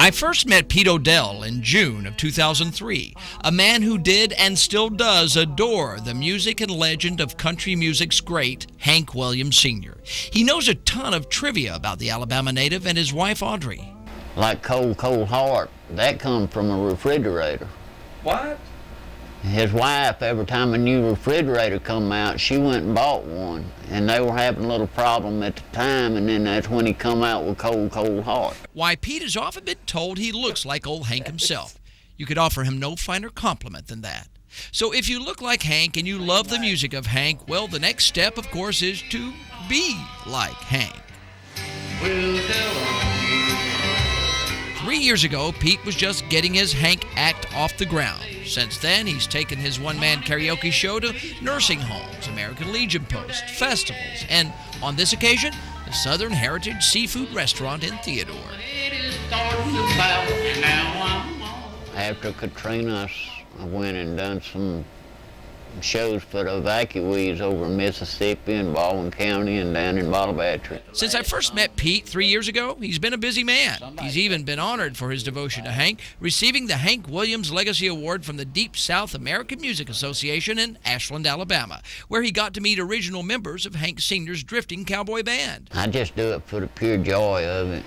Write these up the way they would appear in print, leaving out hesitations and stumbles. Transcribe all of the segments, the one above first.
I first met Pete O'Dell in June of 2003, a man who did and still does adore the music and legend of country music's great, Hank Williams Sr. He knows a ton of trivia about the Alabama native and his wife, Audrey. Like Cold, Cold Heart, that come from a refrigerator. What? His wife, every time a new refrigerator come out, she went and bought one. And they were having a little problem at the time, and then that's when he come out with Cold, Cold Heart. Why, Pete has often been told he looks like old Hank himself. You could offer him no finer compliment than that. So if you look like Hank and you love the music of Hank, well, the next step, of course, is to be like Hank. 3 years ago, Pete was just getting his Hank act off the ground. Since then, he's taken his one-man karaoke show to nursing homes, American Legion posts, festivals, and on this occasion, the Southern Heritage Seafood Restaurant in Theodore. After Katrina, I went and done some shows for the evacuees over in Mississippi and Baldwin County and down in Bottle Battery. Since I first met Pete 3 years ago, he's been a busy man. He's even been honored for his devotion to Hank, receiving the Hank Williams Legacy Award from the Deep South American Music Association in Ashland, Alabama, where he got to meet original members of Hank Sr.'s Drifting Cowboy Band. I just do it for the pure joy of it.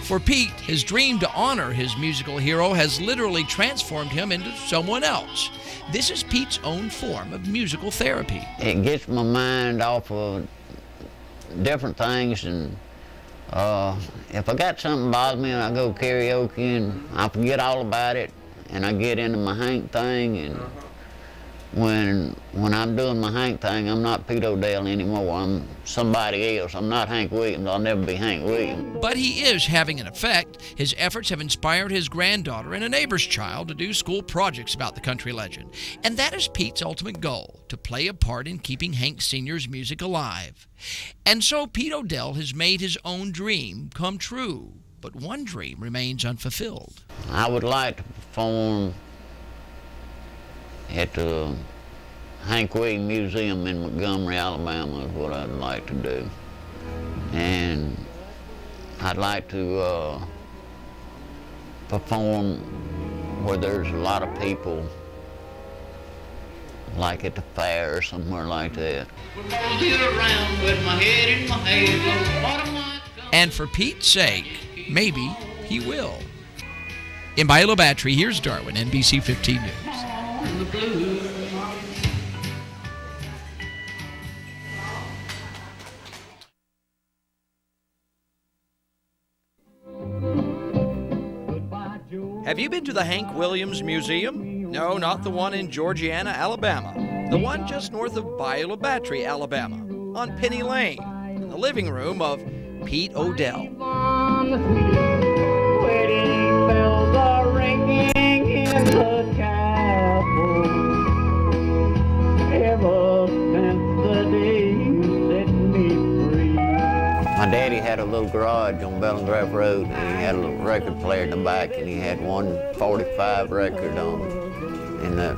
For Pete, his dream to honor his musical hero has literally transformed him into someone else. This is Pete's own form of musical therapy. It gets my mind off of different things, and if I got something bother me, I go karaoke and I forget all about it, and I get into my Hank thing. And when I'm doing my Hank thing, I'm not Pete O'Dell anymore. I'm somebody else. I'm not Hank Williams. I'll never be Hank Williams. But he is having an effect. His efforts have inspired his granddaughter and a neighbor's child to do school projects about the country legend. And that is Pete's ultimate goal, to play a part in keeping Hank Sr.'s music alive. And so Pete O'Dell has made his own dream come true. But one dream remains unfulfilled. I would like to perform at the Hank Williams Museum in Montgomery, Alabama is what I'd like to do. And I'd like to perform where there's a lot of people, like at the fair or somewhere like that. And for Pete's sake, maybe he will. In Biola Battery, here's Darwin, NBC 15 News. Have you been to the Hank Williams Museum? No, not the one in Georgiana, Alabama. The one just north of Biola Battery, Alabama, on Penny Lane, in the living room of Pete O'Dell. My daddy had a little garage on Bellingraph Road, and he had a little record player in the back, and he had one 45 record on in the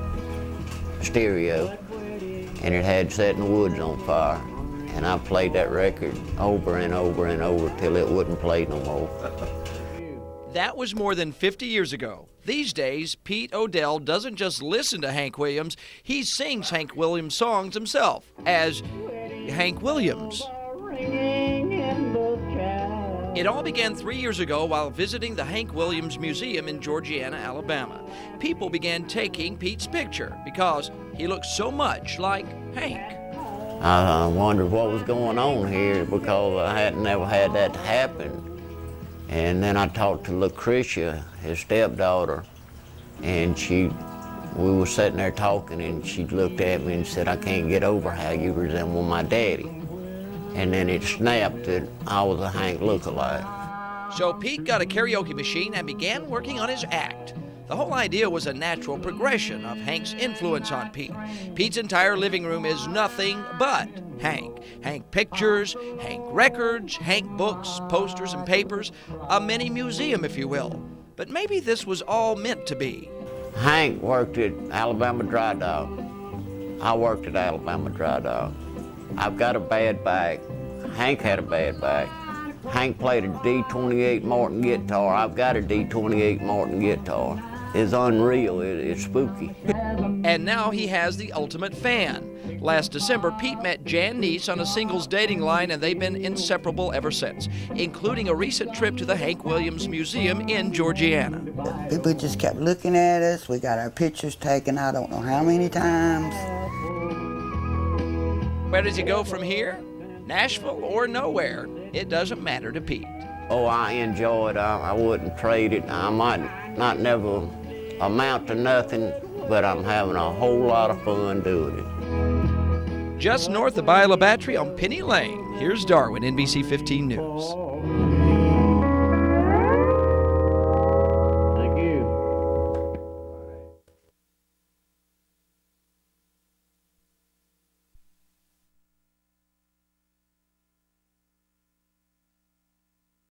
stereo, and it had Set in the Woods on fire. And I played that record over and over and over till it wouldn't play no more. That was more than 50 years ago. These days, Pete O'Dell doesn't just listen to Hank Williams, he sings Hank Williams songs himself as Hank Williams. It all began 3 years ago while visiting the Hank Williams Museum in Georgiana, Alabama. People began taking Pete's picture because he looked so much like Hank. I wondered what was going on here because I hadn't never had that happen. And then I talked to Lucretia, his stepdaughter, and we were sitting there talking, and she looked at me and said, "I can't get over how you resemble my daddy." And then it snapped that I was a Hank lookalike. So Pete got a karaoke machine and began working on his act. The whole idea was a natural progression of Hank's influence on Pete. Pete's entire living room is nothing but Hank. Hank pictures, Hank records, Hank books, posters, and papers. A mini museum, if you will. But maybe this was all meant to be. Hank worked at Alabama Dry Dock. I worked at Alabama Dry Dock. I've got a bad back. Hank had a bad back. Hank played a D28 Martin guitar. I've got a D28 Martin guitar. It's unreal. It's spooky. And now he has the ultimate fan. Last December, Pete met Jan Neese on a singles dating line, and they've been inseparable ever since, including a recent trip to the Hank Williams Museum in Georgiana. People just kept looking at us. We got our pictures taken I don't know how many times. Where does he go from here? Nashville or nowhere? It doesn't matter to Pete. Oh, I enjoy it. I wouldn't trade it. I might not never amount to nothing, but I'm having a whole lot of fun doing it. Just north of Isla Battery on Penny Lane, here's Darwin, NBC 15 News.